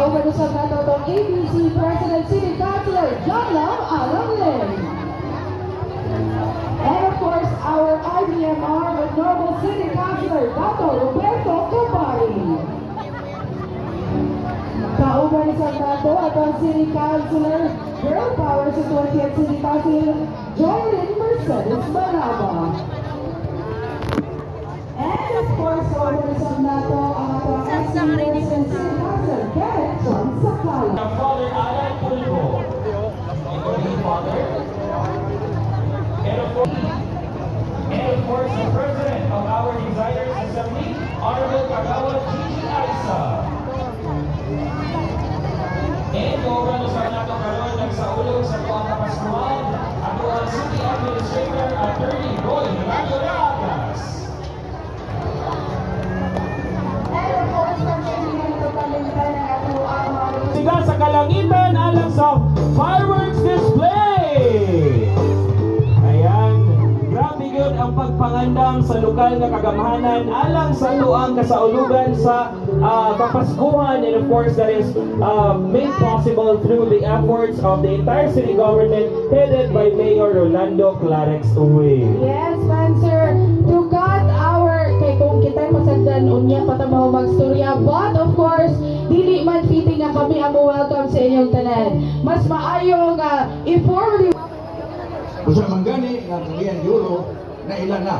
Kauban sa natotong ABC President City Councilor John Lam Alanglin. And of course, our IBMR with Normal City Councilor Dato Roberto Cabari. Kauban sa nato atong City Councilor Girl Power sa 20th City Council Joylyn Mercedes Manaba. And of course, kauban sa nato ang atong President City Council Kenneth John Sakala. Father Alan Pulgo, Father, and of course, the President of our Designers Assembly, Honorable Kagawa Gigi Aisa. And kauban sa nato karon nagsaulog sa tuwang kapaskuhan ang tuwang City Administrator Attorney Roy Rayo Ragas. Siga sa kalangitan alang sa fireworks display. Ayan, grabe yun ang pagpangandam sa lokal na kagamahanan alang sa tuang kasaulugan sa Kapaskuhan, and of course that is made possible through the efforts of the entire city government headed by Mayor Rolando Clarex Uy. Yes, Spencer, to God our kay kung kita'y pasagdan unya patamaw magstorya, but of course dili man fitting nga kami amo welcome sa inyong tanan. Mas maayo nga i-forward Usa manggani nga kalian euro na ilan na.